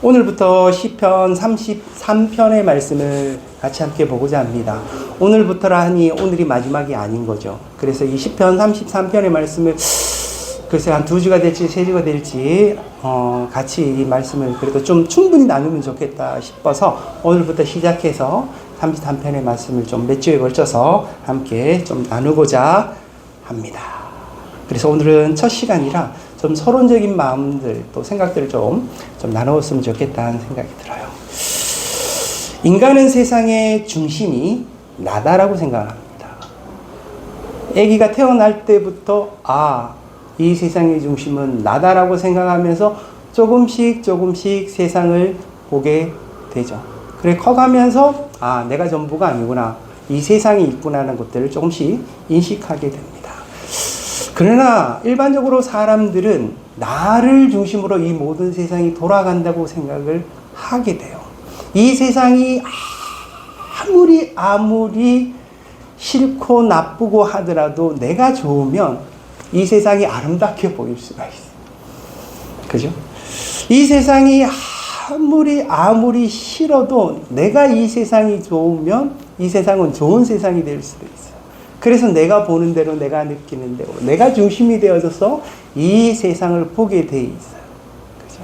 오늘부터 시편 33편의 말씀을 같이 함께 보고자 합니다. 오늘부터라 하니 오늘이 마지막이 아닌 거죠. 그래서 이 시편 33편의 말씀을 글쎄 한 2주가 될지 3주가 될지 같이 이 말씀을 그래도 좀 충분히 나누면 좋겠다 싶어서 오늘부터 시작해서 33편의 말씀을 좀 몇 주에 걸쳐서 함께 좀 나누고자 합니다. 그래서 오늘은 첫 시간이라 좀 서론적인 마음들 또 생각들을 좀 나누었으면 좋겠다는 생각이 들어요. 인간은 세상의 중심이 나다라고 생각합니다. 아기가 태어날 때부터 이 세상의 중심은 나다라고 생각하면서 조금씩 세상을 보게 되죠. 그래 커가면서 내가 전부가 아니구나, 이 세상이 있구나라는 것들을 조금씩 인식하게 됩니다. 그러나 일반적으로 사람들은 나를 중심으로 이 모든 세상이 돌아간다고 생각을 하게 돼요. 이 세상이 아무리 싫고 나쁘고 하더라도 내가 좋으면 이 세상이 아름답게 보일 수가 있어요. 그죠? 이 세상이 아무리 싫어도 내가 이 세상이 좋으면 이 세상은 좋은 세상이 될 수도 있어요. 그래서 내가 보는 대로, 내가 느끼는 대로, 내가 중심이 되어져서 이 세상을 보게 돼 있어요. 그죠?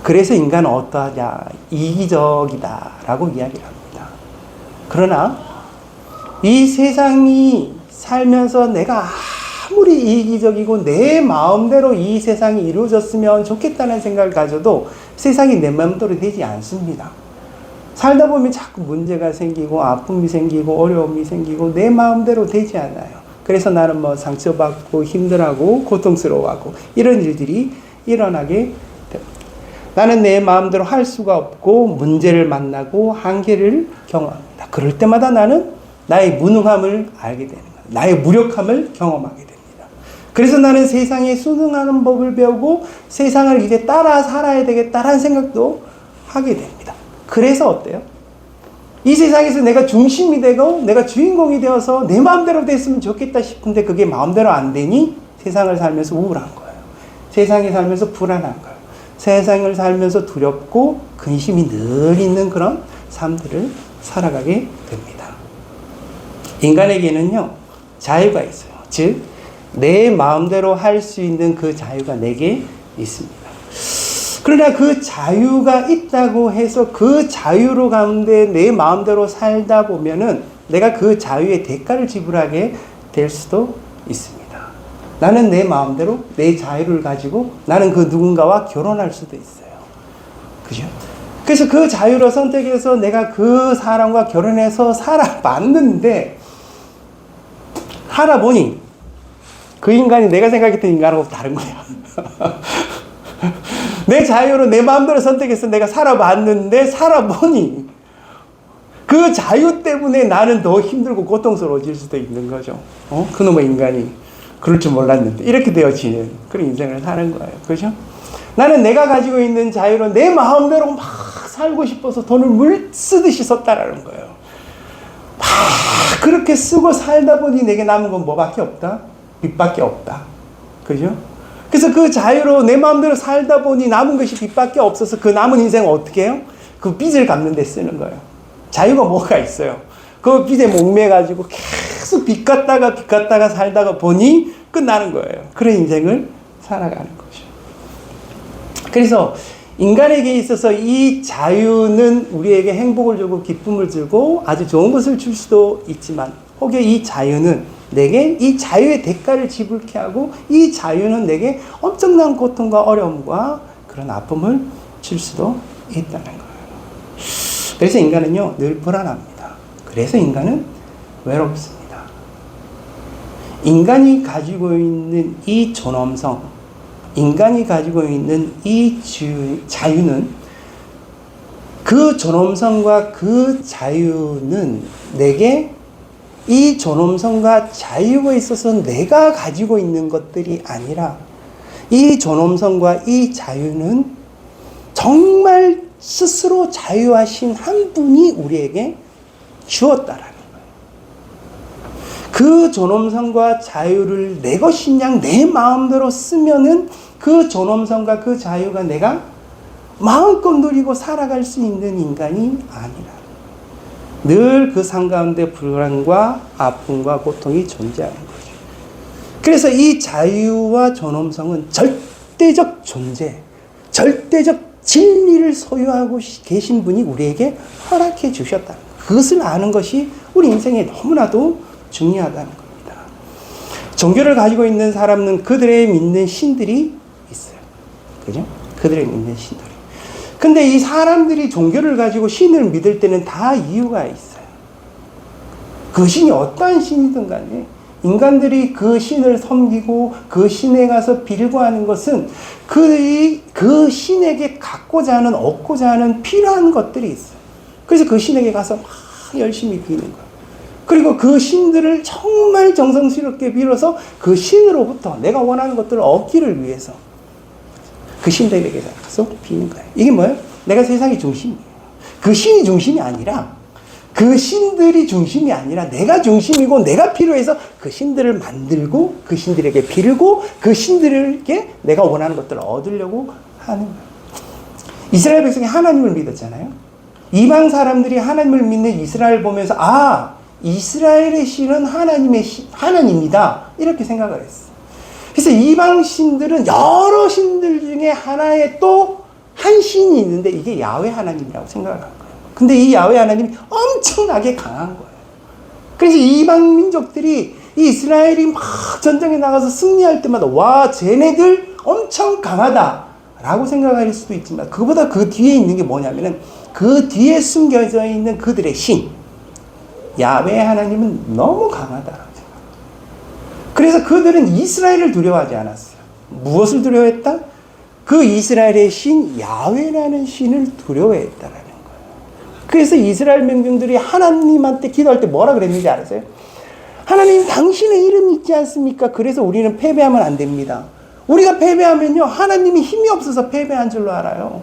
그래서 인간은 어떠하냐? 이기적이다라고 이야기를 합니다. 그러나 이 세상이 살면서 내가 아무리 이기적이고 내 마음대로 이 세상이 이루어졌으면 좋겠다는 생각을 가져도 세상이 내 마음대로 되지 않습니다. 살다 보면 자꾸 문제가 생기고 아픔이 생기고 어려움이 생기고 내 마음대로 되지 않아요. 그래서 나는 상처받고 힘들어하고 고통스러워하고 이런 일들이 일어나게 됩니다. 나는 내 마음대로 할 수가 없고 문제를 만나고 한계를 경험합니다. 그럴 때마다 나는 나의 무능함을 알게 되는 거예요. 나의 무력함을 경험하게 됩니다. 그래서 나는 세상에 순응하는 법을 배우고 세상을 이제 따라 살아야 되겠다라는 생각도 하게 됩니다. 그래서 어때요? 이 세상에서 내가 중심이 되고 내가 주인공이 되어서 내 마음대로 됐으면 좋겠다 싶은데 그게 마음대로 안 되니 세상을 살면서 우울한 거예요. 세상에 살면서 불안한 거예요. 세상을 살면서 두렵고 근심이 늘 있는 그런 삶들을 살아가게 됩니다. 인간에게는요, 자유가 있어요. 즉, 내 마음대로 할 수 있는 그 자유가 내게 있습니다. 그러나 그 자유가 있다고 해서 그 자유로 가운데 내 마음대로 살다 보면은 내가 그 자유의 대가를 지불하게 될 수도 있습니다. 나는 내 마음대로 내 자유를 가지고 나는 그 누군가와 결혼할 수도 있어요. 그죠? 그래서 그 자유로 선택해서 내가 그 사람과 결혼해서 살아봤는데 살아보니 그 인간이 내가 생각했던 인간하고 다른 거야. 내 자유로 내 마음대로 선택해서 내가 살아봤는데 살아보니 그 자유 때문에 나는 더 힘들고 고통스러워질 수도 있는 거죠. 그놈의 인간이 그럴 줄 몰랐는데 이렇게 되어지는 그런 인생을 사는 거예요. 그죠? 나는 내가 가지고 있는 자유로 내 마음대로 막 살고 싶어서 돈을 물 쓰듯이 썼다라는 거예요. 막 그렇게 쓰고 살다 보니 내게 남은 건 뭐밖에 없다? 빚밖에 없다. 그죠? 그래서 그 자유로 내 마음대로 살다 보니 남은 것이 빚밖에 없어서 그 남은 인생은 어떻게 해요? 그 빚을 갚는 데 쓰는 거예요. 자유가 뭐가 있어요? 그 빚에 목매가지고 계속 빚 갚다가 살다가 보니 끝나는 거예요. 그런 인생을 살아가는 거죠. 그래서 인간에게 있어서 이 자유는 우리에게 행복을 주고 기쁨을 주고 아주 좋은 것을 줄 수도 있지만 혹여 이 자유는 내게 이 자유의 대가를 지불케 하고 이 자유는 내게 엄청난 고통과 어려움과 그런 아픔을 줄 수도 있다는 거예요. 그래서 인간은요, 늘 불안합니다. 그래서 인간은 외롭습니다. 인간이 가지고 있는 이 존엄성, 인간이 가지고 있는 이 자유는 그 존엄성과 그 자유는 내게 이 존엄성과 자유가 있어서 내가 가지고 있는 것들이 아니라 이 존엄성과 이 자유는 정말 스스로 자유하신 한 분이 우리에게 주었다라는 거예요. 그 존엄성과 자유를 내 것인 양 내 마음대로 쓰면은 그 존엄성과 그 자유가 내가 마음껏 누리고 살아갈 수 있는 인간이 아니라 늘 그 삶 가운데 불안과 아픔과 고통이 존재하는 거죠. 그래서 이 자유와 존엄성은 절대적 존재, 절대적 진리를 소유하고 계신 분이 우리에게 허락해 주셨다는 것. 그것을 아는 것이 우리 인생에 너무나도 중요하다는 겁니다. 종교를 가지고 있는 사람은 그들의 믿는 신들이 있어요. 그죠? 그들의 믿는 신들이. 근데 이 사람들이 종교를 가지고 신을 믿을 때는 다 이유가 있어요. 그 신이 어떠한 신이든 간에 인간들이 그 신을 섬기고 그 신에 가서 빌고 하는 것은 그 신에게 갖고자 하는, 얻고자 하는 필요한 것들이 있어요. 그래서 그 신에게 가서 막 열심히 비는 거예요. 그리고 그 신들을 정말 정성스럽게 빌어서 그 신으로부터 내가 원하는 것들을 얻기를 위해서 그 신들에게 가서 비는 거예요. 이게 뭐예요? 내가 세상의 중심이에요. 그 신이 중심이 아니라, 그 신들이 중심이 아니라 내가 중심이고 내가 필요해서 그 신들을 만들고 그 신들에게 빌고 그 신들에게 내가 원하는 것들을 얻으려고 하는 거예요. 이스라엘 백성이 하나님을 믿었잖아요. 이방 사람들이 하나님을 믿는 이스라엘 보면서 이스라엘의 신은 하나님이다 이렇게 생각을 했어요. 그래서 이방 신들은 여러 신들 중에 하나의 또 한 신이 있는데 이게 야훼 하나님이라고 생각을 한 거예요. 근데 이 야훼 하나님이 엄청나게 강한 거예요. 그래서 이방 민족들이 이 이스라엘이 막 전쟁에 나가서 승리할 때마다 와 쟤네들 엄청 강하다라고 생각할 수도 있지만 그보다 그 뒤에 있는 게 뭐냐면은 그 뒤에 숨겨져 있는 그들의 신 야훼 하나님은 너무 강하다. 그래서 그들은 이스라엘을 두려워하지 않았어요. 무엇을 두려워했다? 그 이스라엘의 신 야훼라는 신을 두려워했다라는 거예요. 그래서 이스라엘 민중들이 하나님한테 기도할 때 뭐라 그랬는지 알았어요? 하나님 당신의 이름이 있지 않습니까? 그래서 우리는 패배하면 안 됩니다. 우리가 패배하면요 하나님이 힘이 없어서 패배한 줄로 알아요.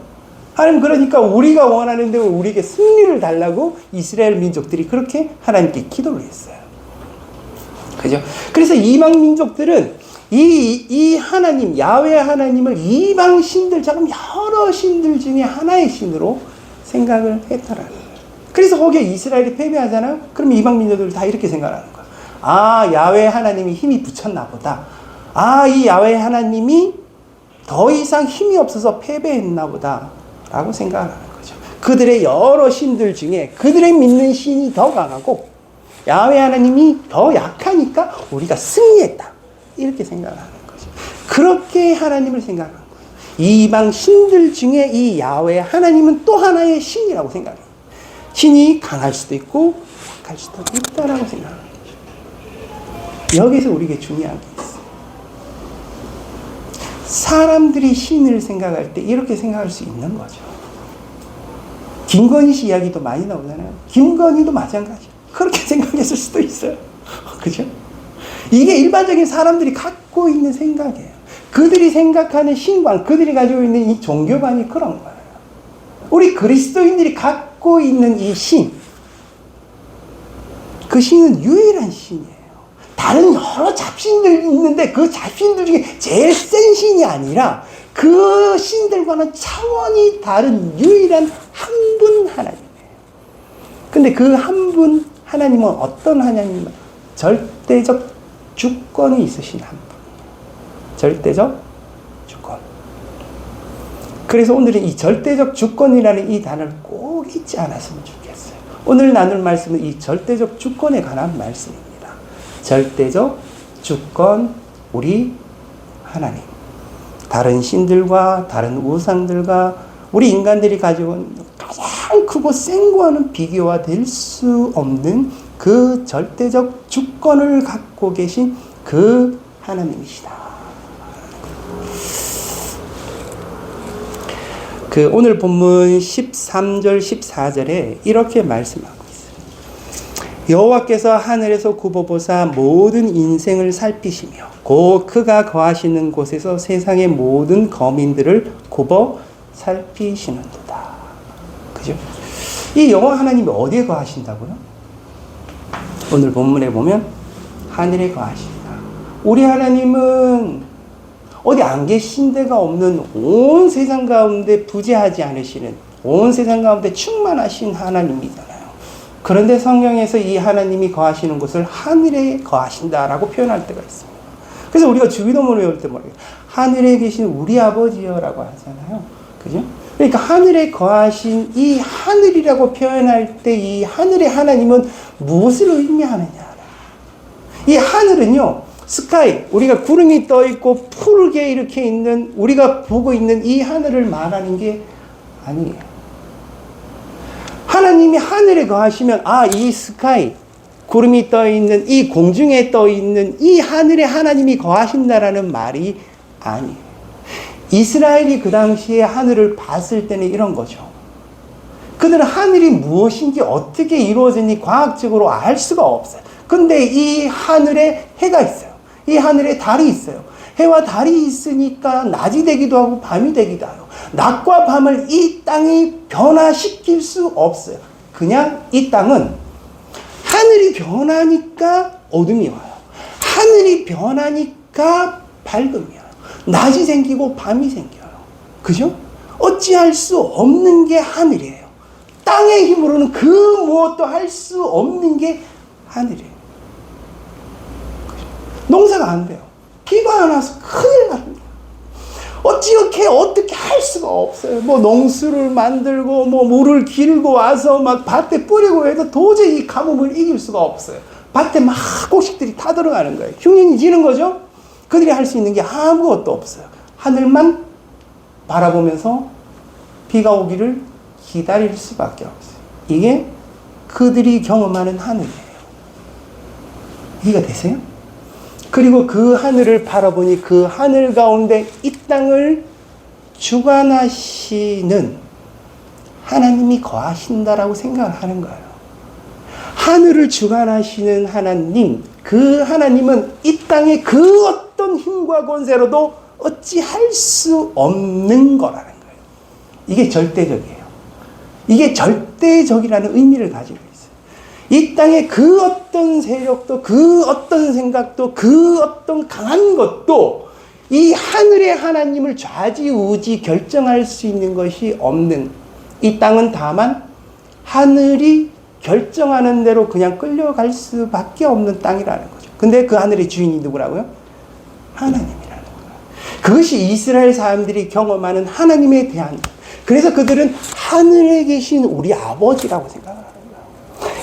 하나님 그러니까 우리가 원하는 대로 우리에게 승리를 달라고 이스라엘 민족들이 그렇게 하나님께 기도를 했어요. 그죠? 그래서 이방 민족들은 이 하나님, 야훼 하나님을 이방 신들처럼 여러 신들 중에 하나의 신으로 생각을 했더라는 거예요. 그래서 거기에 이스라엘이 패배하잖아요? 그럼 이방 민족들 다 이렇게 생각하는 거예요. 야훼 하나님이 힘이 붙였나 보다. 이 야훼 하나님이 더 이상 힘이 없어서 패배했나 보다. 라고 생각을 하는 거죠. 그들의 여러 신들 중에 그들의 믿는 신이 더 강하고 야훼 하나님이 더 약하니까 우리가 승리했다. 이렇게 생각을 하는 거죠. 그렇게 하나님을 생각하는 거예요. 이방 신들 중에 이 야훼 하나님은 또 하나의 신이라고 생각해요. 신이 강할 수도 있고 약할 수도 있다라고 생각하는 거죠. 여기서 우리에게 중요한 게 있어요. 사람들이 신을 생각할 때 이렇게 생각할 수 있는 거죠. 김건희 씨 이야기도 많이 나오잖아요. 김건희도 마찬가지예요. 그렇게 생각했을 수도 있어요. 그죠? 이게 일반적인 사람들이 갖고 있는 생각이에요. 그들이 생각하는 신관, 그들이 가지고 있는 이 종교관이 그런 거예요. 우리 그리스도인들이 갖고 있는 이 신, 그 신은 유일한 신이에요. 다른 여러 잡신들이 있는데 그 잡신들 중에 제일 센 신이 아니라 그 신들과는 차원이 다른 유일한 한 분 하나님이에요. 근데 그 한 분 하나님은 어떤 하나님이냐? 절대적 주권이 있으신 한 분. 절대적 주권. 그래서 오늘은 이 절대적 주권이라는 이 단어를 꼭 잊지 않았으면 좋겠어요. 오늘 나눌 말씀은 이 절대적 주권에 관한 말씀입니다. 절대적 주권, 우리 하나님. 다른 신들과 다른 우상들과 우리 인간들이 가지고 있는 가장 크고 센 거와는 비교가 될 수 없는 그 절대적 주권을 갖고 계신 그 하나님이시다. 오늘 본문 13절, 14절에 이렇게 말씀하고 있어요. 여호와께서 하늘에서 굽어보사 모든 인생을 살피시며 곧 그가 거하시는 곳에서 세상의 모든 거민들을 굽어 살피시는도다. 그죠? 이 여호와 하나님이 어디에 거하신다고요? 오늘 본문에 보면 하늘에 거하신다. 우리 하나님은 어디 안 계신 데가 없는 온 세상 가운데 부재하지 않으시는, 온 세상 가운데 충만하신 하나님이잖아요. 그런데 성경에서 이 하나님이 거하시는 곳을 하늘에 거하신다라고 표현할 때가 있습니다. 그래서 우리가 주기도문을 외울 때 뭐예요? 하늘에 계신 우리 아버지여라고 하잖아요. 그죠? 그러니까 하늘에 거하신 이 하늘이라고 표현할 때 이 하늘의 하나님은 무엇을 의미하느냐? 이 하늘은요, 스카이, 우리가 구름이 떠 있고 푸르게 이렇게 있는, 우리가 보고 있는 이 하늘을 말하는 게 아니에요. 하나님이 하늘에 거하시면, 아, 이 스카이, 구름이 떠 있는, 이 공중에 떠 있는 이 하늘에 하나님이 거하신다라는 말이 아니에요. 이스라엘이 그 당시에 하늘을 봤을 때는 이런 거죠. 그들은 하늘이 무엇인지 어떻게 이루어졌는지 과학적으로 알 수가 없어요. 근데 이 하늘에 해가 있어요. 이 하늘에 달이 있어요. 해와 달이 있으니까 낮이 되기도 하고 밤이 되기도 해요. 낮과 밤을 이 땅이 변화시킬 수 없어요. 그냥 이 땅은 하늘이 변하니까 어둠이 와요. 하늘이 변하니까 밝음이 와요. 낮이 생기고 밤이 생겨요. 그죠? 어찌할 수 없는 게 하늘이에요. 땅의 힘으로는 그 무엇도 할 수 없는 게 하늘이에요. 농사가 안 돼요. 비가 안 와서 큰일 납니다. 어떻게 할 수가 없어요. 뭐 농수를 만들고 뭐 물을 길고 와서 막 밭에 뿌리고 해도 도저히 이 가뭄을 이길 수가 없어요. 밭에 막 곡식들이 다 들어가는 거예요. 흉년이 지는 거죠. 그들이 할 수 있는 게 아무것도 없어요. 하늘만 바라보면서 비가 오기를 기다릴 수밖에 없어요. 이게 그들이 경험하는 하늘이에요. 이해가 되세요? 그리고 그 하늘을 바라보니 그 하늘 가운데 이 땅을 주관하시는 하나님이 거하신다라고 생각을 하는 거예요. 하늘을 주관하시는 하나님, 그 하나님은 이 땅의 그 어떤 힘과 권세로도 어찌할 수 없는 거라는 거예요. 이게 절대적이에요. 이게 절대적이라는 의미를 가지고 있어요. 이 땅의 그 어떤 세력도, 그 어떤 생각도, 그 어떤 강한 것도 이 하늘의 하나님을 좌지우지 결정할 수 있는 것이 없는, 이 땅은 다만 하늘이 결정하는 대로 그냥 끌려갈 수밖에 없는 땅이라는 거죠. 근데 그 하늘의 주인이 누구라고요? 하나님이라는 거예요. 그것이 이스라엘 사람들이 경험하는 하나님에 대한, 그래서 그들은 하늘에 계신 우리 아버지라고 생각합니다.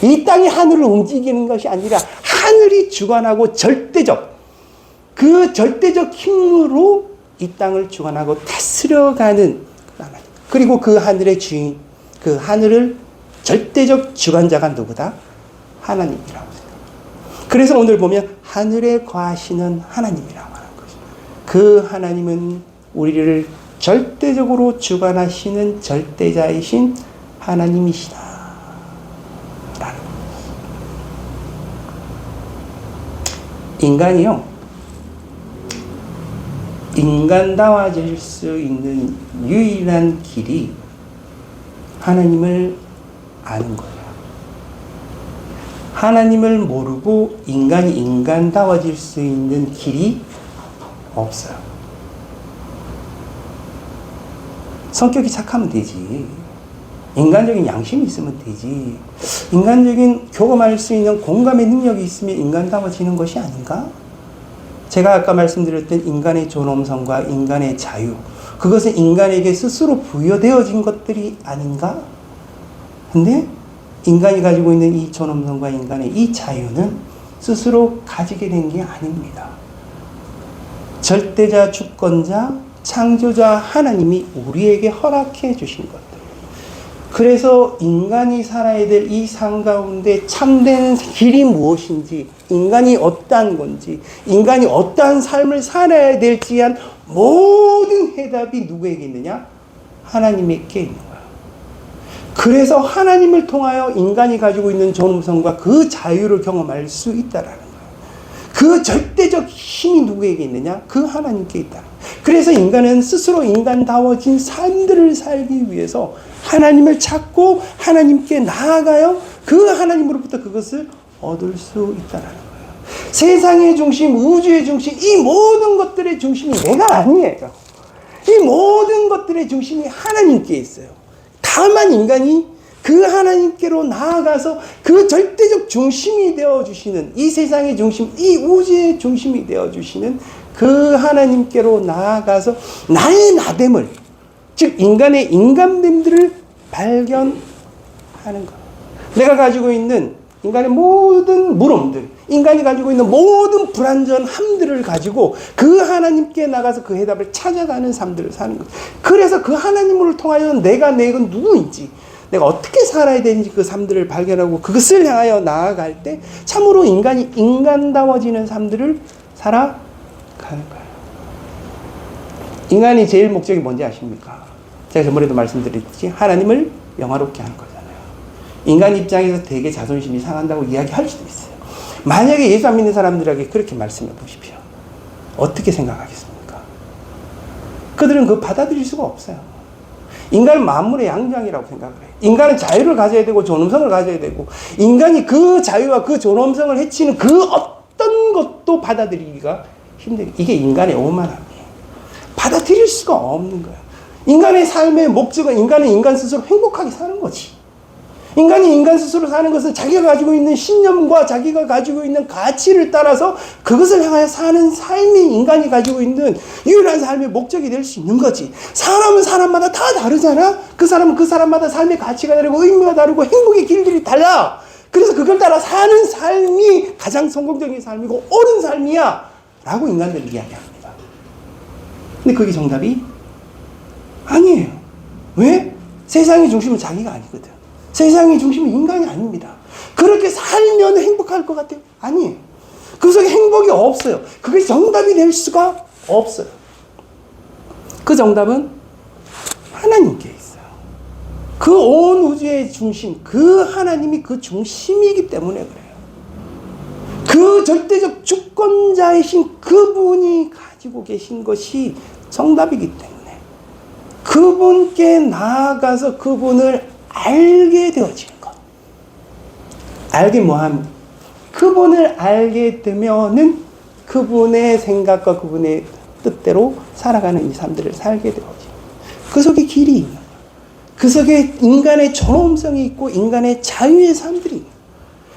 이 땅이 하늘을 움직이는 것이 아니라 하늘이 주관하고 그 절대적 힘으로 이 땅을 주관하고 다스려가는 하나님. 그리고 그 하늘의 주인, 그 하늘을 절대적 주관자가 누구다? 하나님이라고 생각합니다. 그래서 오늘 보면 하늘에 거하시는 하나님이라고 하는 거죠. 그 하나님은 우리를 절대적으로 주관하시는 절대자이신 하나님이시다. 인간이요, 인간다워질 수 있는 유일한 길이 하나님을 아는 거예요. 하나님을 모르고 인간이 인간다워질 수 있는 길이 없어요. 성격이 착하면 되지. 인간적인 양심이 있으면 되지. 인간적인 교감할 수 있는 공감의 능력이 있으면 인간다워지는 것이 아닌가? 제가 아까 말씀드렸던 인간의 존엄성과 인간의 자유, 그것은 인간에게 스스로 부여되어진 것들이 아닌가? 근데 인간이 가지고 있는 이 존엄성과 인간의 이 자유는 스스로 가지게 된 게 아닙니다. 절대자, 주권자, 창조자 하나님이 우리에게 허락해 주신 것들. 그래서 인간이 살아야 될 이 삶 가운데 참된 길이 무엇인지, 인간이 어떠한 건지, 인간이 어떠한 삶을 살아야 될지에 대한 모든 해답이 누구에게 있느냐? 하나님에게 있는 거야. 그래서 하나님을 통하여 인간이 가지고 있는 존엄성과 그 자유를 경험할 수 있다라는 거예요. 그 절대적 힘이 누구에게 있느냐? 그 하나님께 있다. 그래서 인간은 스스로 인간다워진 삶들을 살기 위해서 하나님을 찾고 하나님께 나아가요. 그 하나님으로부터 그것을 얻을 수 있다는 거예요. 세상의 중심, 우주의 중심, 이 모든 것들의 중심이 내가 아니에요. 이 모든 것들의 중심이 하나님께 있어요. 다만 인간이 그 하나님께로 나아가서 그 절대적 중심이 되어주시는, 이 세상의 중심, 이 우주의 중심이 되어주시는 그 하나님께로 나아가서 나의 나됨을, 즉 인간의 인간됨들을 발견하는 것. 내가 가지고 있는 인간의 모든 물음들, 인간이 가지고 있는 모든 불완전함들을 가지고 그 하나님께 나가서 그 해답을 찾아가는 삶들을 사는 것. 그래서 그 하나님을 통하여 내가 누구인지, 내가 어떻게 살아야 되는지 그 삶들을 발견하고 그것을 향하여 나아갈 때 참으로 인간이 인간다워지는 삶들을 살아가는 거예요. 인간이 제일 목적이 뭔지 아십니까? 제가 저번에도 말씀드렸듯이 하나님을 영화롭게 하는 거잖아요. 인간 입장에서 되게 자존심이 상한다고 이야기할 수도 있어요. 만약에 예수 안 믿는 사람들에게 그렇게 말씀해 보십시오. 어떻게 생각하겠습니까? 그들은 그거 받아들일 수가 없어요. 인간은 만물의 양장이라고 생각을 해요. 인간은 자유를 가져야 되고 존엄성을 가져야 되고, 인간이 그 자유와 그 존엄성을 해치는 그 어떤 것도 받아들이기가 힘들어요. 이게 인간의 오만함이에요. 받아들일 수가 없는 거예요. 인간의 삶의 목적은 인간은 인간 스스로 행복하게 사는 거지. 인간이 인간 스스로 사는 것은 자기가 가지고 있는 신념과 자기가 가지고 있는 가치를 따라서 그것을 향하여 사는 삶이 인간이 가지고 있는 유일한 삶의 목적이 될 수 있는 거지. 사람은 사람마다 다 다르잖아. 그 사람은 그 사람마다 삶의 가치가 다르고 의미가 다르고 행복의 길들이 달라. 그래서 그걸 따라 사는 삶이 가장 성공적인 삶이고 옳은 삶이야 라고 인간들이 이야기합니다. 근데 그게 정답이 아니에요. 왜? 세상의 중심은 자기가 아니거든. 세상의 중심은 인간이 아닙니다. 그렇게 살면 행복할 것 같아요? 아니에요. 그 속에 행복이 없어요. 그게 정답이 될 수가 없어요. 그 정답은 하나님께 있어요. 그 온 우주의 중심, 그 하나님이 그 중심이기 때문에 그래요. 그 절대적 주권자이신 그분이 가지고 계신 것이 정답이기 때문에 그분께 나아가서 그분을 알게 되어지는 것. 알게 뭐함? 그분을 알게 되면은 그분의 생각과 그분의 뜻대로 살아가는 이 삶들을 살게 되어지는 그 속에 길이 있는 거예요. 그 속에 인간의 존엄성이 있고 인간의 자유의 삶들이 있는 거예요.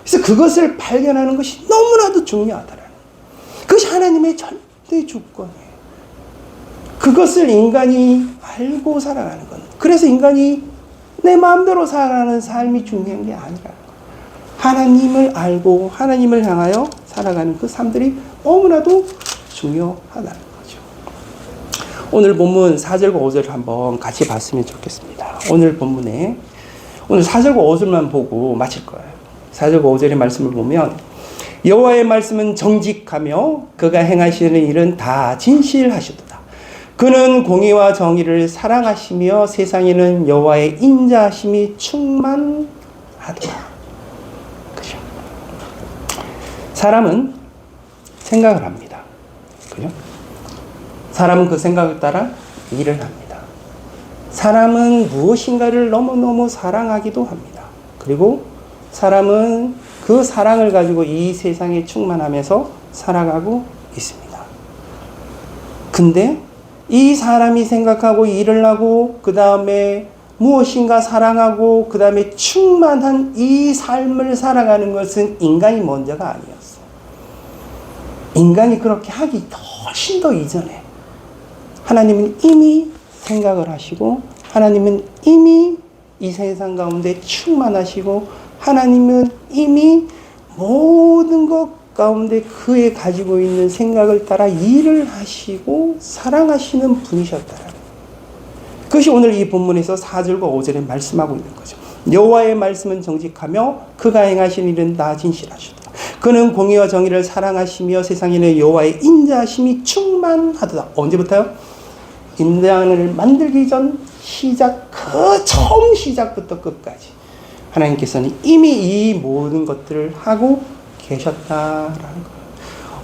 그래서 그것을 발견하는 것이 너무나도 중요하다라는 거예요. 그것이 하나님의 절대 주권이에요. 그것을 인간이 알고 살아가는 것. 그래서 인간이 내 마음대로 살아가는 삶이 중요한 게 아니라는 거예요. 하나님을 알고 하나님을 향하여 살아가는 그 삶들이 너무나도 중요하다는 거죠. 오늘 본문 4절과 5절을 한번 같이 봤으면 좋겠습니다. 오늘 본문에 오늘 4절과 5절만 보고 마칠 거예요. 4절과 5절의 말씀을 보면 여호와의 말씀은 정직하며 그가 행하시는 일은 다 진실하시도다. 그는 공의와 정의를 사랑하시며 세상에는 여호와의 인자하심이 충만하도다. 그죠? 사람은 생각을 합니다. 그죠? 사람은 그 생각을 따라 일을 합니다. 사람은 무엇인가를 너무너무 사랑하기도 합니다. 그리고 사람은 그 사랑을 가지고 이 세상에 충만하면서 살아가고 있습니다. 근데 이 사람이 생각하고 일을 하고 그 다음에 무엇인가 사랑하고 그 다음에 충만한 이 삶을 살아가는 것은 인간이 먼저가 아니었어요. 인간이 그렇게 하기 훨씬 더 이전에 하나님은 이미 생각을 하시고 하나님은 이미 이 세상 가운데 충만하시고 하나님은 이미 모든 것 가운데 그의 가지고 있는 생각을 따라 일을 하시고 사랑하시는 분이셨다라는 거예요. 그것이 오늘 이 본문에서 4절과 5절에 말씀하고 있는 거죠. 여호와의 말씀은 정직하며 그가 행하신 일은 다 진실하시도다. 그는 공의와 정의를 사랑하시며 세상에는 여호와의 인자하심이 충만하도다. 언제부터요? 인간을 만들기 전 시작, 그 처음 시작부터 끝까지 하나님께서는 이미 이 모든 것들을 하고 계셨다라는 거예요.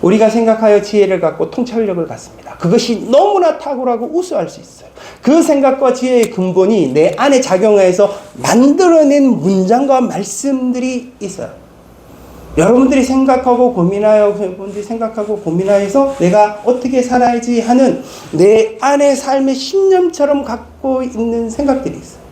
우리가 생각하여 지혜를 갖고 통찰력을 갖습니다. 그것이 너무나 탁월하고 우수할 수 있어요. 그 생각과 지혜의 근본이 내 안에 작용해서 만들어낸 문장과 말씀들이 있어요. 여러분들이 생각하고 고민하여서 내가 어떻게 살아야지 하는 내 안의 삶의 신념처럼 갖고 있는 생각들이 있어요.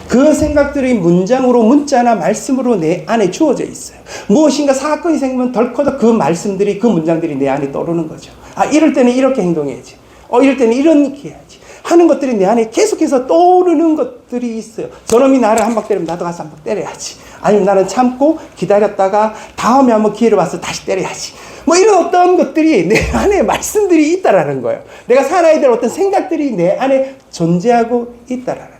그 생각들이 문장으로, 문자나 말씀으로 내 안에 주어져 있어요. 무엇인가 사건이 생기면 덜커덕 그 말씀들이, 그 문장들이 내 안에 떠오르는 거죠. 아, 이럴 때는 이렇게 행동해야지. 이럴 때는 이렇게 해야지. 하는 것들이 내 안에 계속해서 떠오르는 것들이 있어요. 저놈이 나를 한 방 때리면 나도 가서 한 방 때려야지. 아니면 나는 참고 기다렸다가 다음에 한번 기회를 봐서 다시 때려야지. 뭐 이런 어떤 것들이 내 안에 말씀들이 있다라는 거예요. 내가 살아야 될 어떤 생각들이 내 안에 존재하고 있다라는 거예요.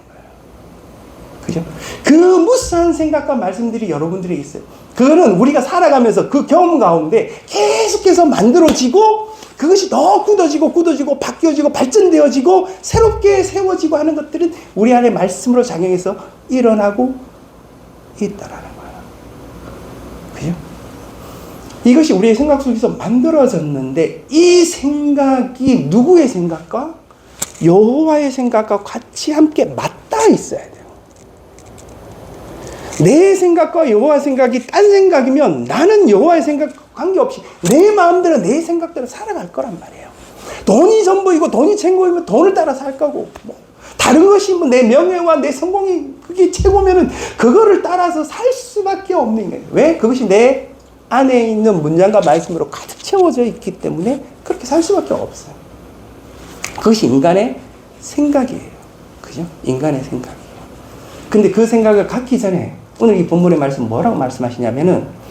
그죠? 그 무수한 생각과 말씀들이 여러분들이 있어요. 그거는 우리가 살아가면서 그 경험 가운데 계속해서 만들어지고 그것이 더 굳어지고 바뀌어지고 발전되어지고 새롭게 세워지고 하는 것들은 우리 안에 말씀으로 작용해서 일어나고 있다라는 거예요. 그죠? 이것이 우리의 생각 속에서 만들어졌는데 이 생각이 누구의 생각과 여호와의 생각과 같이 함께 맞닿아 있어야 돼요. 내 생각과 여호와의 생각이 딴 생각이면 나는 여호와의 생각 관계없이 내 마음대로 내 생각대로 살아갈 거란 말이에요. 돈이 전부이고 돈이 최고이면 돈을 따라 살 거고, 뭐 다른 것이 뭐 내 명예와 내 성공이 그게 최고면은 그거를 따라서 살 수밖에 없는 거예요. 왜? 그것이 내 안에 있는 문장과 말씀으로 가득 채워져 있기 때문에 그렇게 살 수밖에 없어요. 그것이 인간의 생각이에요. 그죠? 인간의 생각이에요. 근데 그 생각을 갖기 전에 오늘 이 본문의 말씀 뭐라고 말씀하시냐면은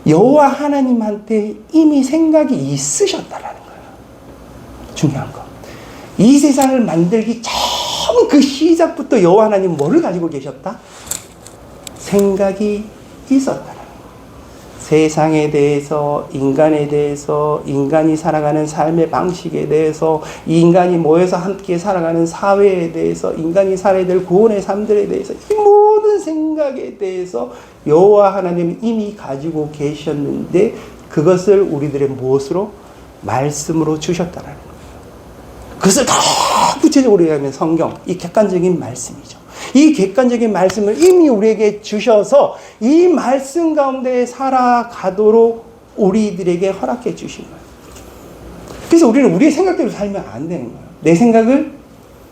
여호와 하나님한테 이미 생각이 있으셨다라는 거예요. 중요한 거. 이 세상을 만들기 처음 그 시작부터 여호와 하나님 뭐를 가지고 계셨다? 생각이 있었다라는 거예요. 세상에 대해서, 인간에 대해서, 인간이 살아가는 삶의 방식에 대해서, 인간이 모여서 함께 살아가는 사회에 대해서, 인간이 살아야 될 구원의 삶들에 대해서, 이 모든 생각에 대해서 여호와 하나님이 이미 가지고 계셨는데 그것을 우리들의 무엇으로? 말씀으로 주셨다는 거예요. 그것을 더 구체적으로 얘기하면 성경, 이 객관적인 말씀이죠. 이 객관적인 말씀을 이미 우리에게 주셔서 이 말씀 가운데 살아가도록 우리들에게 허락해 주신 거예요. 그래서 우리는 우리의 생각대로 살면 안 되는 거예요. 내 생각을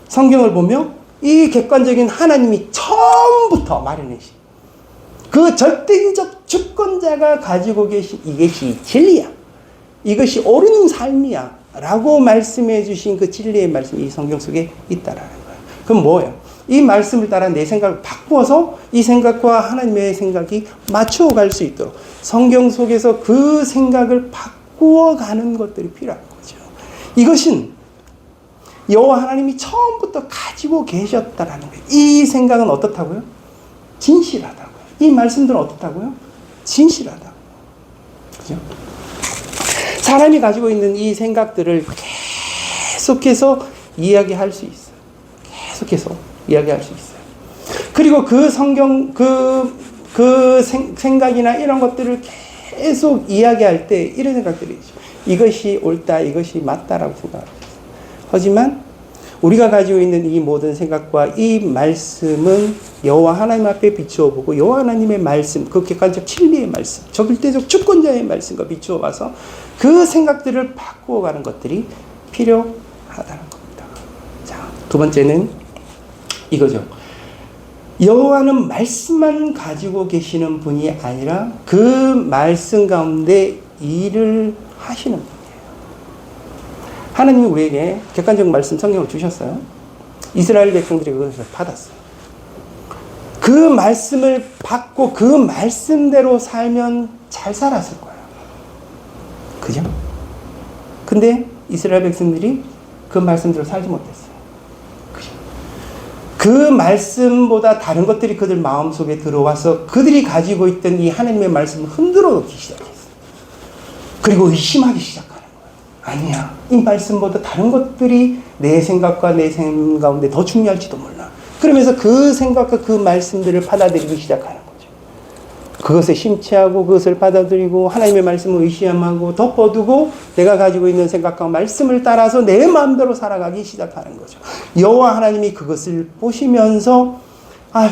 성경을 보며 이 객관적인 하나님이 처음부터 마련하신 그 절대적 주권자가 가지고 계신 이것이 진리야. 이것이 옳은 삶이야. 라고 말씀해 주신 그 진리의 말씀이 이 성경 속에 있다라는 거예요. 그럼 뭐예요? 이 말씀을 따라 내 생각을 바꾸어서 이 생각과 하나님의 생각이 맞추어 갈 수 있도록 성경 속에서 그 생각을 바꾸어 가는 것들이 필요한 거죠. 이것은 여호와 하나님이 처음부터 가지고 계셨다라는 거예요. 이 생각은 어떻다고요? 진실하다고요. 이 말씀들은 어떻다고요? 진실하다고요. 그죠? 사람이 가지고 있는 이 생각들을 계속해서 이야기할 수 있어요. 계속해서 이야기할 수 있어요. 그리고 그 성경, 생각이나 이런 것들을 계속 이야기할 때 이런 생각들이 있죠. 이것이 옳다, 이것이 맞다라고 생각합니다. 하지만 우리가 가지고 있는 이 모든 생각과 이 말씀은 여호와 하나님 앞에 비추어 보고 여호와 하나님의 말씀, 그 객관적 진리의 말씀, 적일대적 주권자의 말씀과 비추어 봐서 그 생각들을 바꾸어 가는 것들이 필요하다는 겁니다. 자, 두 번째는 이거죠. 여호와는 말씀만 가지고 계시는 분이 아니라 그 말씀 가운데 일을 하시는 분이에요. 하나님이 우리에게 객관적 말씀 성경을 주셨어요. 이스라엘 백성들이 그것을 받았어요. 그 말씀을 받고 그 말씀대로 살면 잘 살았을 거예요. 그죠? 근데 이스라엘 백성들이 그 말씀대로 살지 못했어요. 그죠? 그 말씀보다 다른 것들이 그들 마음속에 들어와서 그들이 가지고 있던 이 하나님의 말씀을 흔들어 놓기 시작했어요. 그리고 의심하기 시작하는 거예요. 아니야. 이 말씀보다 다른 것들이 내 생각과 내 삶 가운데 더 중요할지도 몰라. 그러면서 그 생각과 그 말씀들을 받아들이기 시작하는 거죠. 그것에 심취하고 그것을 받아들이고 하나님의 말씀을 의심하고 덮어두고 내가 가지고 있는 생각과 말씀을 따라서 내 마음대로 살아가기 시작하는 거죠. 여호와 하나님이 그것을 보시면서 아휴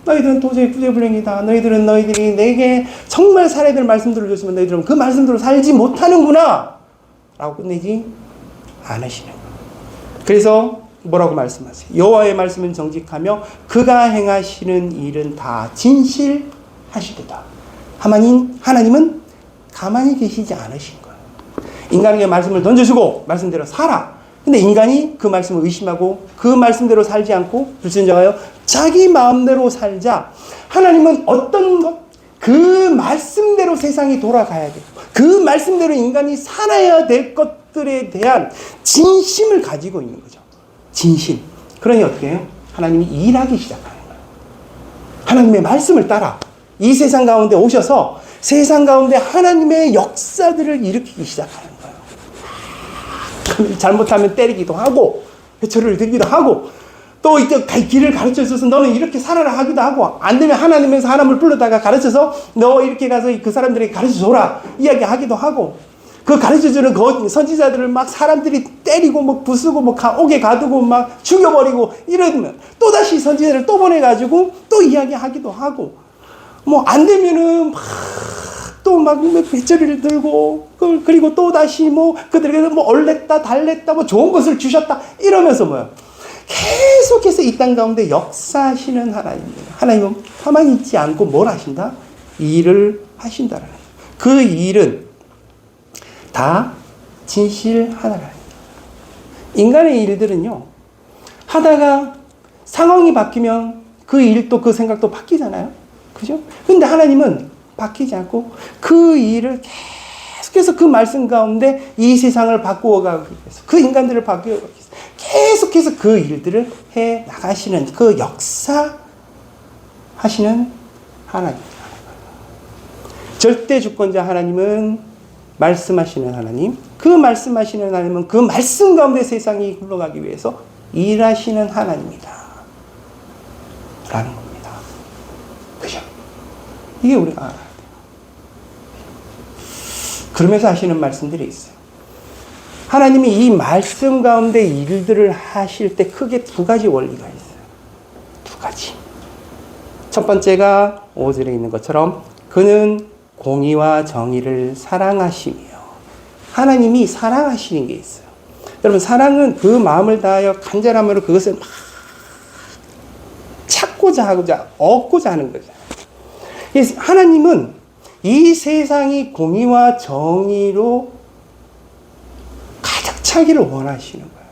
너희들은 도저히 구제불능이다. 너희들이 내게 정말 살아야 될 말씀들을 줬으면 너희들은 그 말씀대로 살지 못하는구나. 라고 끝내지 않으시는 거예요. 그래서 뭐라고 말씀하세요? 여호와의 말씀은 정직하며 그가 행하시는 일은 다 진실하시도다. 하나님은 가만히 계시지 않으신 거예요. 인간에게 말씀을 던져주고 말씀대로 살아. 근데 인간이 그 말씀을 의심하고 그 말씀대로 살지 않고 불순종하여 자기 마음대로 살자. 하나님은 어떤 것? 그 말씀대로 세상이 돌아가야 돼요. 그 말씀대로 인간이 살아야 될 것들에 대한 진심을 가지고 있는 거죠. 진심. 그러니 어떻게 해요? 하나님이 일하기 시작하는 거예요. 하나님의 말씀을 따라 이 세상 가운데 오셔서 세상 가운데 하나님의 역사들을 일으키기 시작하는 거예요. 잘못하면 때리기도 하고 회초리를 들기도 하고 또 이제 길을 가르쳐줘서 너는 이렇게 살아라 하기도 하고 안 되면 하나님의 사람을 불러다가 가르쳐서 너 이렇게 가서 그 사람들에게 가르쳐줘라 이야기하기도 하고 그 가르쳐주는 그 선지자들을 막 사람들이 때리고 뭐 부수고 뭐 옥에 가두고 막 죽여버리고 이러면 또다시 선지자를 또 보내가지고 또 이야기하기도 하고 뭐 안 되면은 막 또 막 배처리를 들고 그리고 또 다시 뭐 그들에게 뭐 얼렸다 달랬다 뭐 좋은 것을 주셨다 이러면서 뭐요 계속해서 이 땅 가운데 역사하시는 하나님입니다. 하나님은 가만히 있지 않고 뭘 하신다? 일을 하신다라는 거예요. 그 일은 다 진실하다라는 거예요. 인간의 일들은요 하다가 상황이 바뀌면 그 일도 그 생각도 바뀌잖아요. 그죠? 근데 하나님은 바뀌지 않고 그 일을 계속해서 그 말씀 가운데 이 세상을 바꾸어가기 위해서 그 인간들을 바꾸어가기 위해서 계속해서 그 일들을 해 나가시는 그 역사 하시는 하나님입니다. 절대 주권자 하나님은 말씀하시는 하나님, 그 말씀하시는 하나님은 그 말씀 가운데 세상이 굴러가기 위해서 일하시는 하나님이다 라는 겁니다. 그죠? 이게 우리가 알아야 돼요. 그러면서 하시는 말씀들이 있어요. 하나님이 이 말씀 가운데 일들을 하실 때 크게 두 가지 원리가 있어요. 두 가지. 첫 번째가 5절에 있는 것처럼 그는 공의와 정의를 사랑하시며 하나님이 사랑하시는 게 있어요. 여러분 사랑은 그 마음을 다하여 간절함으로 그것을 막 찾고자 하고자 얻고자 하는 거죠. 하나님은 이 세상이 공의와 정의로 가득 차기를 원하시는 거예요.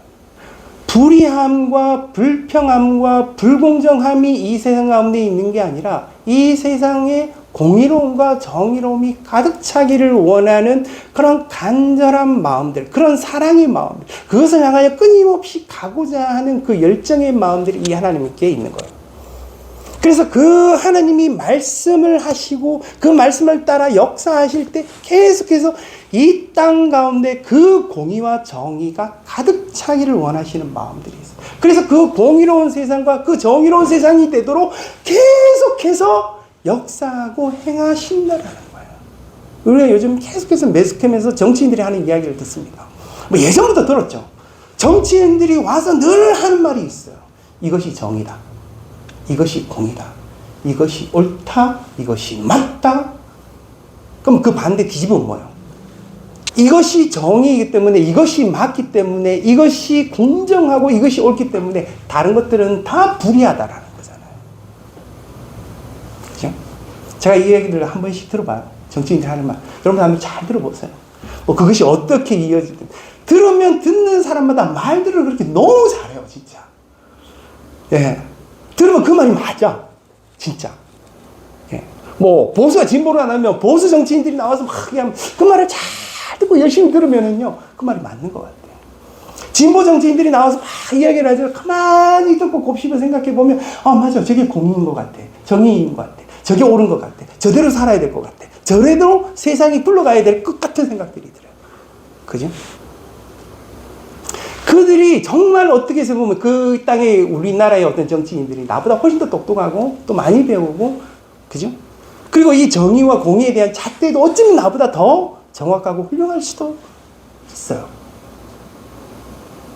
불의함과 불평함과 불공정함이 이 세상 가운데 있는 게 아니라 이 세상에 공의로움과 정의로움이 가득 차기를 원하는 그런 간절한 마음들, 그런 사랑의 마음들, 그것을 향하여 끊임없이 가고자 하는 그 열정의 마음들이 이 하나님께 있는 거예요. 그래서 그 하나님이 말씀을 하시고 그 말씀을 따라 역사하실 때 계속해서 이 땅 가운데 그 공의와 정의가 가득 차기를 원하시는 마음들이 있어요. 그래서 그 공의로운 세상과 그 정의로운 세상이 되도록 계속해서 역사하고 행하신다라는 거예요. 우리가 요즘 계속해서 매스컴에서 정치인들이 하는 이야기를 듣습니다. 뭐 예전부터 들었죠. 정치인들이 와서 늘 하는 말이 있어요. 이것이 정의다. 이것이 공이다. 이것이 옳다. 이것이 맞다. 그럼 그 반대 뒤집으면 뭐예요? 이것이 정의이기 때문에 이것이 맞기 때문에 이것이 공정하고 이것이 옳기 때문에 다른 것들은 다 불의하다라는 거잖아요. 그죠? 제가 이 얘기를 한 번씩 들어봐요. 정치인들이 하는 말. 여러분 한번 잘 들어보세요. 뭐 그것이 어떻게 이어지든. 들으면 듣는 사람마다 말들을 그렇게 너무 잘해요. 진짜. 예. 들으면 그 말이 맞아. 진짜. 예. 뭐, 보수가 진보를 안 하면 보수 정치인들이 나와서 막 그냥 그 말을 잘 듣고 열심히 들으면은요, 그 말이 맞는 것 같아요. 진보 정치인들이 나와서 막 이야기를 하죠. 가만히 듣고 곱씹어 생각해 보면, 맞아. 저게 공의인 것 같아. 정의인 것 같아. 저게 옳은 것 같아. 저대로 살아야 될 것 같아. 저래도 세상이 굴러가야 될 것 같은 생각들이 들어요. 그죠? 그들이 정말 어떻게 해서 보면 그 땅에 우리나라의 어떤 정치인들이 나보다 훨씬 더 똑똑하고 또 많이 배우고, 그죠? 그리고 이 정의와 공의에 대한 잣대도 어쩌면 나보다 더 정확하고 훌륭할 수도 있어요.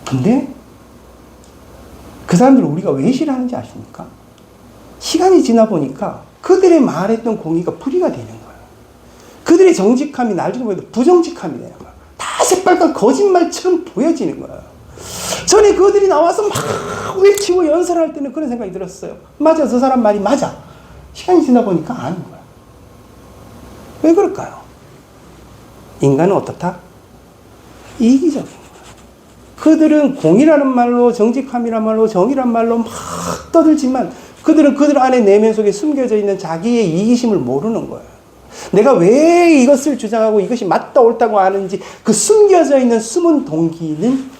근데 그 사람들을 우리가 왜 싫어하는지 아십니까? 시간이 지나 보니까 그들의 말했던 공의가 불의가 되는 거예요. 그들의 정직함이 나중에 보면 부정직함이 되는 거예요. 다 새빨간 거짓말처럼 보여지는 거예요. 전에 그들이 나와서 막 외치고 연설할 때는 그런 생각이 들었어요. 맞아, 저 사람 말이 맞아. 시간이 지나 보니까 아닌 거예요. 왜 그럴까요? 인간은 어떻다? 이기적인 거예요. 그들은 공이라는 말로, 정직함이란 말로, 정의란 말로 막 떠들지만 그들은 그들 안에 내면 속에 숨겨져 있는 자기의 이기심을 모르는 거예요. 내가 왜 이것을 주장하고 이것이 맞다 옳다고 하는지 그 숨겨져 있는 숨은 동기는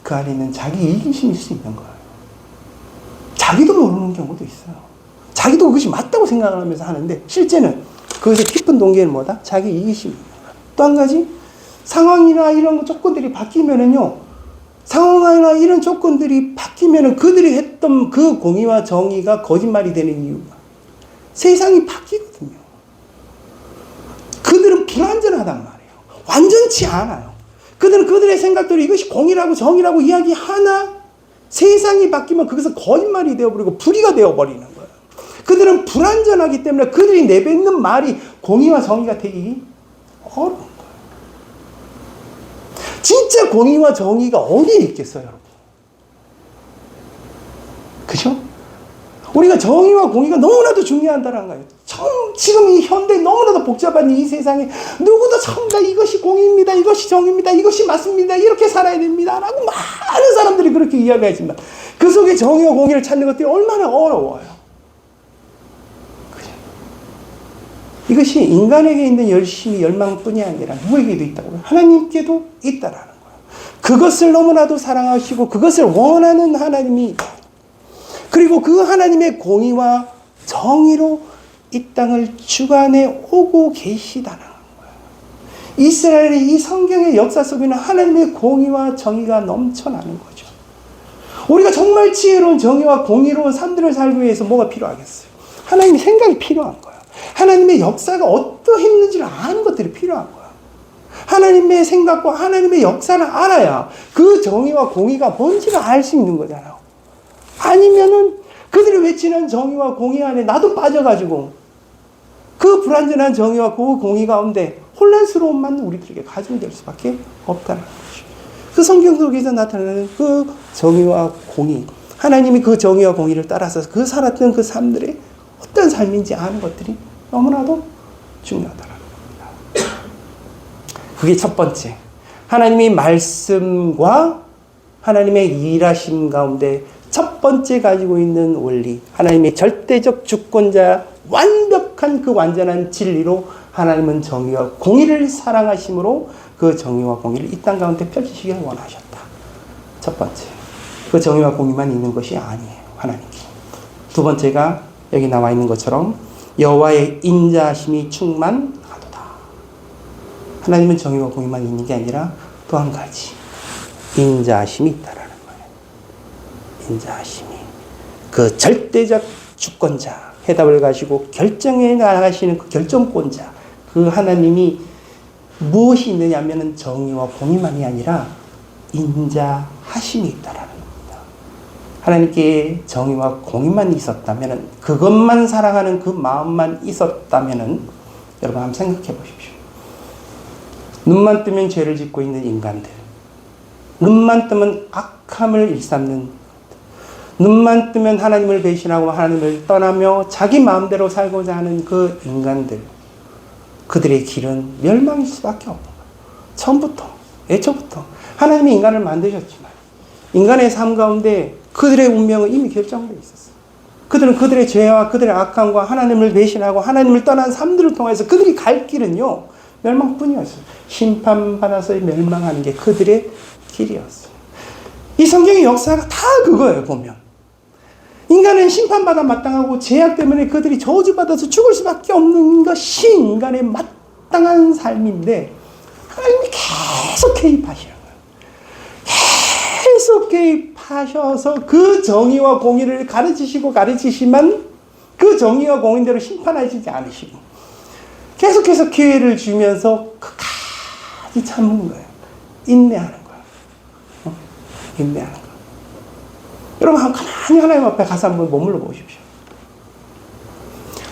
그 안에 있는 자기 이기심일 수 있는 거예요. 자기도 모르는 경우도 있어요. 자기도 그것이 맞다고 생각을 하면서 하는데 실제는 그것의 깊은 동기는 뭐다? 자기 이기심입니다. 또 한 가지, 상황이나 이런 조건들이 바뀌면은요, 상황이나 이런 조건들이 바뀌면은 그들이 했던 그 공의와 정의가 거짓말이 되는 이유가 세상이 바뀌거든요. 그들은 불완전하단 말이에요. 완전치 않아요. 그들은 그들의 생각대로 이것이 공의라고 정의라고 이야기하나 세상이 바뀌면 그것은 거짓말이 되어버리고 불의가 되어버리는 거예요. 그들은 불완전하기 때문에 그들이 내뱉는 말이 공의와 정의가 되기 어려운 거예요. 진짜 공의와 정의가 어디에 있겠어요, 여러분? 그죠? 우리가 정의와 공의가 너무나도 중요하다는 거예요. 지금 이 현대 너무나도 복잡한 이 세상에 누구도 전부 다 이것이 공의입니다, 이것이 정의입니다, 이것이 맞습니다, 이렇게 살아야 됩니다 라고 많은 사람들이 그렇게 이야기하지만 그 속에 정의와 공의를 찾는 것들이 얼마나 어려워요. 이것이 인간에게 있는 열심이 열망뿐이 아니라 누구에게도 있다고요? 하나님께도 있다라는 거예요. 그것을 너무나도 사랑하시고 그것을 원하는 하나님이 그리고 그 하나님의 공의와 정의로 이 땅을 주관해 오고 계시다는 거예요. 이스라엘의 이 성경의 역사 속에는 하나님의 공의와 정의가 넘쳐나는 거죠. 우리가 정말 지혜로운 정의와 공의로운 삶들을 살기 위해서 뭐가 필요하겠어요? 하나님의 생각이 필요한 거예요. 하나님의 역사가 어떠했는지를 아는 것들이 필요한 거야. 하나님의 생각과 하나님의 역사를 알아야 그 정의와 공의가 뭔지를 알 수 있는 거잖아요. 아니면은 그들이 외치는 정의와 공의 안에 나도 빠져가지고 그 불완전한 정의와 그 공의 가운데 혼란스러움만 우리들에게 가중될 수밖에 없다는 것이죠. 그 성경 속에서 나타나는 그 정의와 공의, 하나님이 그 정의와 공의를 따라서 그 살았던 그 삶들의 어떤 삶인지 아는 것들이 너무나도 중요하다는 겁니다. 그게 첫 번째. 하나님의 말씀과 하나님의 일하심 가운데 첫 번째 가지고 있는 원리. 하나님의 절대적 주권자, 완벽한 그 완전한 진리로 하나님은 정의와 공의를 사랑하심으로 그 정의와 공의를 이 땅 가운데 펼치시길 원하셨다. 첫 번째. 그 정의와 공의만 있는 것이 아니에요. 하나님께. 두 번째가 여기 나와 있는 것처럼 여호와의 인자하심이 충만하도다. 하나님은 정의와 공의만 있는 게 아니라 또 한 가지 인자하심이 있다라는 거예요. 인자하심이 그 절대적 주권자, 해답을 가지고 결정해 나가시는 그 결정권자, 그 하나님이 무엇이 있느냐면은 정의와 공의만이 아니라 인자하심이 있다라는 거예요. 하나님께 정의와 공의만 있었다면, 그것만 사랑하는 그 마음만 있었다면, 여러분 한번 생각해 보십시오. 눈만 뜨면 죄를 짓고 있는 인간들, 눈만 뜨면 악함을 일삼는, 눈만 뜨면 하나님을 배신하고 하나님을 떠나며 자기 마음대로 살고자 하는 그 인간들, 그들의 길은 멸망일 수밖에 없는 거예요. 처음부터, 애초부터 하나님이 인간을 만드셨지만 인간의 삶 가운데 그들의 운명은 이미 결정되어 있었어요. 그들은 그들의 죄와 그들의 악함과 하나님을 배신하고 하나님을 떠난 삶들을 통해서 그들이 갈 길은요, 멸망뿐이었어요. 심판받아서 멸망하는 게 그들의 길이었어요. 이 성경의 역사가 다 그거예요, 보면. 인간은 심판받아 마땅하고 죄악 때문에 그들이 저주받아서 죽을 수밖에 없는 것이 인간의 마땅한 삶인데 하나님이 계속 개입하시는 거예요. 계속 개입하셔서 그 정의와 공의를 가르치시지만 그 정의와 공의대로 심판하시지 않으시고 계속해서 기회를 주면서 끝까지 참는 거예요. 인내하는 거예요. 인내하는 거예요. 여러분 가만히 하나님 앞에 가서 한번 머물러 보십시오.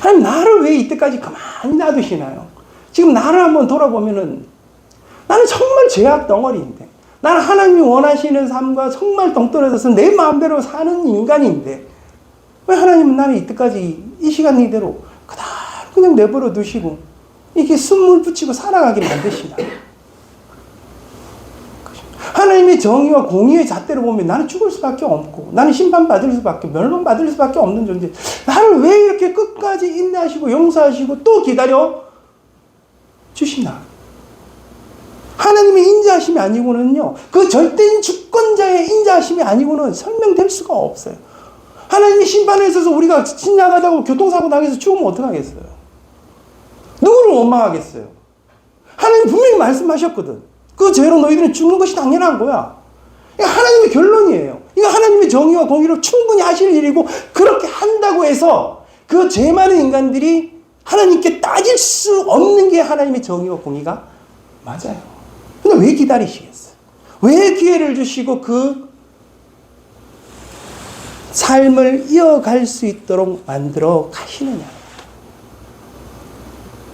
하나님 나를 왜 이때까지 가만히 놔두시나요? 지금 나를 한번 돌아보면은 나는 정말 죄악 덩어리인데, 나는 하나님이 원하시는 삶과 정말 동떨어져서 내 마음대로 사는 인간인데, 왜 하나님은 나를 이때까지 이 시간 이대로 그냥 내버려 두시고 이렇게 숨을 붙이고 살아가게 만드시나요? 하나님의 정의와 공의의 잣대로 보면 나는 죽을 수밖에 없고, 나는 심판받을 수밖에, 멸망받을 수밖에 없는 존재. 나를 왜 이렇게 끝까지 인내하시고 용서하시고 또 기다려 주시나? 하나님의 인자하심이 아니고는요, 그 절대인 주권자의 인자하심이 아니고는 설명될 수가 없어요. 하나님의 심판에 있어서 우리가 지나가다가 교통사고 당해서 죽으면 어떡하겠어요? 누구를 원망하겠어요? 하나님 분명히 말씀하셨거든. 그 죄로 너희들은 죽는 것이 당연한 거야. 이거 하나님의 결론이에요. 이거 하나님의 정의와 공의로 충분히 하실 일이고, 그렇게 한다고 해서 그 죄 많은 인간들이 하나님께 따질 수 없는 게 하나님의 정의와 공의가 맞아요. 근데 왜 기다리시겠어요? 왜 기회를 주시고 그 삶을 이어갈 수 있도록 만들어 가시느냐?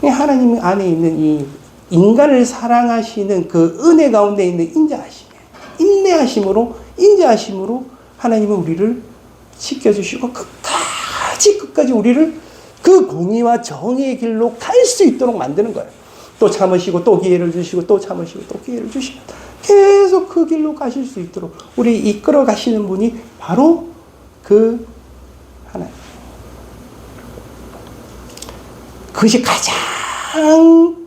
하나님 안에 있는 이 인간을 사랑하시는 그 은혜 가운데 있는 인자하심이에요. 인내하심으로, 인자하심으로 하나님은 우리를 지켜주시고 끝까지 우리를 그 공의와 정의의 길로 갈 수 있도록 만드는 거예요. 또 참으시고 또 기회를 주시고 또 참으시고 또 기회를 주시면 계속 그 길로 가실 수 있도록 우리 이끌어 가시는 분이 바로 그 하나님. 그것이 가장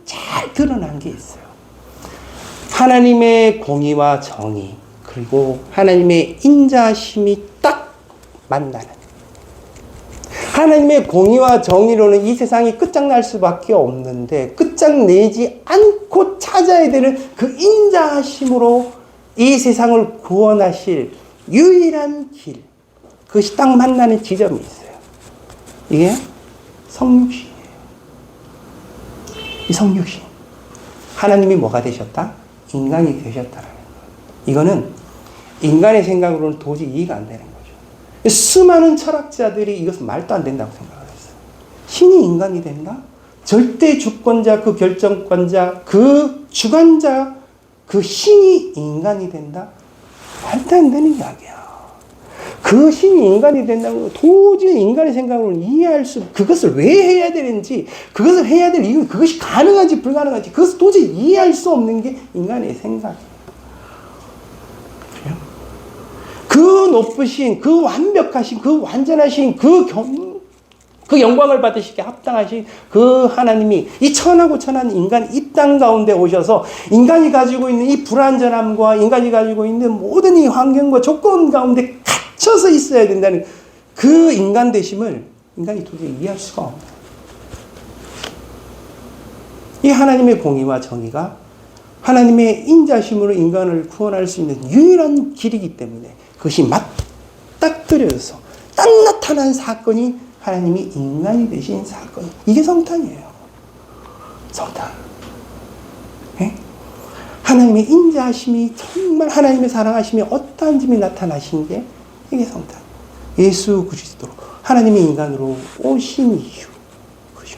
잘 드러난 게 있어요. 하나님의 공의와 정의, 그리고 하나님의 인자심이 딱 만나는, 하나님의 공의와 정의로는 이 세상이 끝장날 수밖에 없는데 끝장내지 않고 찾아야 되는 그 인자하심으로 이 세상을 구원하실 유일한 길, 그것이 딱 만나는 지점이 있어요. 이게 성육신이에요. 이 성육신. 하나님이 뭐가 되셨다? 인간이 되셨다라는 거예요. 이거는 인간의 생각으로는 도저히 이해가 안 되는 거죠. 수많은 철학자들이 이것은 말도 안 된다고 생각을 했어요. 신이 인간이 된다? 절대 주권자, 그 결정권자, 그 주관자, 그 신이 인간이 된다? 말도 안 되는 이야기야. 그 신이 인간이 된다는 건 도저히 인간의 생각으로는 이해할 수, 그것을 왜 해야 되는지, 그것을 해야 될 이유, 그것이 가능한지 불가능한지, 그것을 도저히 이해할 수 없는 게 인간의 생각이에요. 그 높으신, 그 완벽하신, 그 완전하신, 그 영광을 받으시기에 합당하신 그 하나님이 이 천하고 천한 인간 이 땅 가운데 오셔서 인간이 가지고 있는 이 불완전함과 인간이 가지고 있는 모든 이 환경과 조건 가운데 갇혀서 있어야 된다는 그 인간 되심을 인간이 도저히 이해할 수가 없는, 이 하나님의 공의와 정의가 하나님의 인자심으로 인간을 구원할 수 있는 유일한 길이기 때문에 그것이 맞닥뜨려서 딱 나타난 사건이 하나님이 인간이 되신 사건. 이게 성탄이에요. 성탄. 네? 하나님의 인자하심이, 정말 하나님의 사랑하심이 어떠한 점이 나타나신 게 이게 성탄. 예수 그리스도로 하나님의 인간으로 오신 이유. 그죠?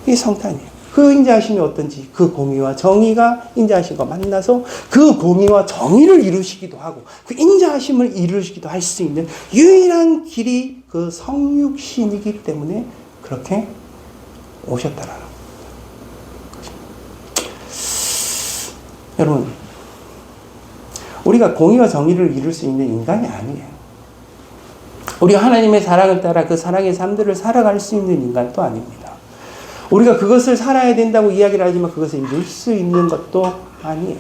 이게 성탄이에요. 그 인자하심이 어떤지, 그 공의와 정의가 인자하심과 만나서 그 공의와 정의를 이루시기도 하고 그 인자하심을 이루시기도 할 수 있는 유일한 길이 그 성육신이기 때문에 그렇게 오셨다라는 거죠. 여러분, 우리가 공의와 정의를 이룰 수 있는 인간이 아니에요. 우리가 하나님의 사랑을 따라 그 사랑의 삶들을 살아갈 수 있는 인간도 아닙니다. 우리가 그것을 살아야 된다고 이야기를 하지만 그것을 이룰 수 있는 것도 아니에요.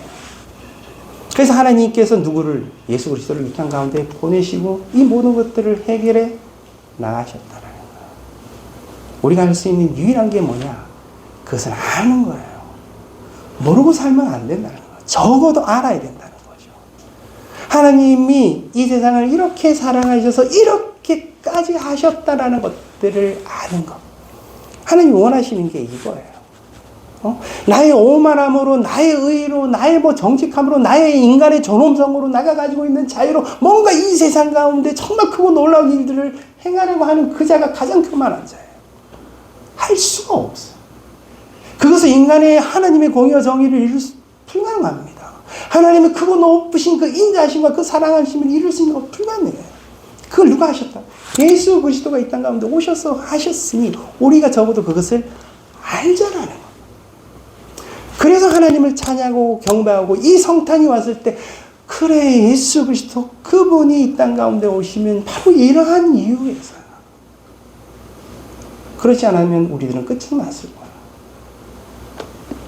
그래서 하나님께서 누구를, 예수 그리스도를 이 땅 가운데 보내시고 이 모든 것들을 해결해 나가셨다라는 거예요. 우리가 할 수 있는 유일한 게 뭐냐? 그것을 아는 거예요. 모르고 살면 안 된다는 거예요. 적어도 알아야 된다는 거죠. 하나님이 이 세상을 이렇게 사랑하셔서 이렇게까지 하셨다라는 것들을 아는 것. 하나님이 원하시는 게 이거예요. 나의 오만함으로, 나의 의로, 나의 정직함으로, 나의 인간의 존엄성으로, 내가 가지고 있는 자유로 뭔가 이 세상 가운데 정말 크고 놀라운 일들을 행하려고 하는 그 자가 가장 교만한 자예요. 할 수가 없어요. 그것은 인간의 하나님의 공의와 정의를 이룰 수 불가능합니다. 하나님의 크고 높으신 그 인자하심과 그 사랑하심을 이룰 수 있는 건 불가능해요. 그걸 누가 하셨다? 예수 그리스도가 이 땅 가운데 오셔서 하셨으니 우리가 적어도 그것을 알자라는 것. 그래서 하나님을 찬양하고 경배하고 이 성탄이 왔을 때 그래 예수 그리스도 그분이 이 땅 가운데 오시면 바로 이러한 이유에서야. 그렇지 않으면 우리들은 끝이 났을 거야.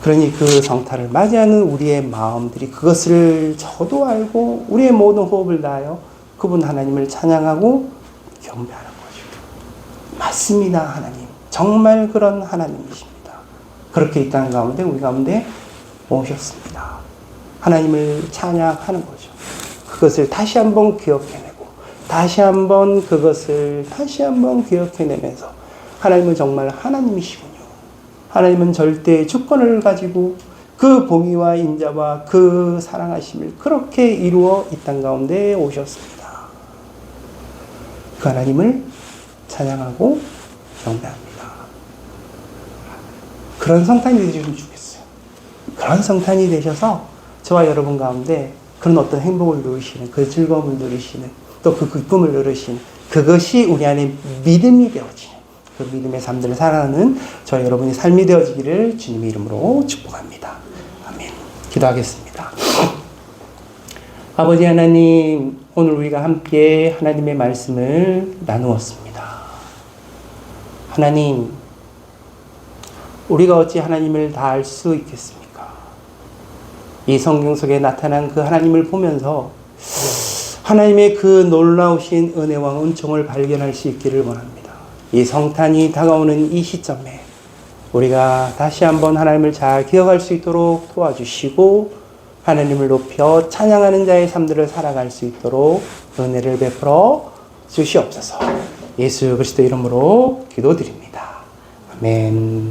그러니 그 성탄을 맞이하는 우리의 마음들이 그것을 저도 알고 우리의 모든 호흡을 다하여 그분 하나님을 찬양하고 경배하는 거죠. 맞습니다, 하나님. 정말 그런 하나님이십니다. 그렇게 이 땅 가운데 우리 가운데 오셨습니다. 하나님을 찬양하는 거죠. 그것을 다시 한번 기억해내고 다시 한번 그것을 다시 한번 기억해내면서 하나님은 정말 하나님이시군요. 하나님은 절대 주권을 가지고 그 봉의와 인자와 그 사랑하심을 그렇게 이루어 이 땅 가운데 오셨습니다. 그 하나님을 찬양하고 경배합니다. 그런 성탄이 되시면 좋겠어요. 그런 성탄이 되셔서 저와 여러분 가운데 그런 어떤 행복을 누리시는, 그 즐거움을 누리시는, 또 그 기쁨을 누리시는 그것이 우리 안에 믿음이 되어지는 그 믿음의 삶들을 살아가는 저와 여러분의 삶이 되어지기를 주님의 이름으로 축복합니다. 아멘. 기도하겠습니다. 아버지 하나님, 오늘 우리가 함께 하나님의 말씀을 나누었습니다. 하나님, 우리가 어찌 하나님을 다 알 수 있겠습니까? 이 성경 속에 나타난 그 하나님을 보면서 하나님의 그 놀라우신 은혜와 은총을 발견할 수 있기를 원합니다. 이 성탄이 다가오는 이 시점에 우리가 다시 한번 하나님을 잘 기억할 수 있도록 도와주시고 하나님을 높여 찬양하는 자의 삶들을 살아갈 수 있도록 은혜를 베풀어 주시옵소서. 예수 그리스도 이름으로 기도드립니다. 아멘.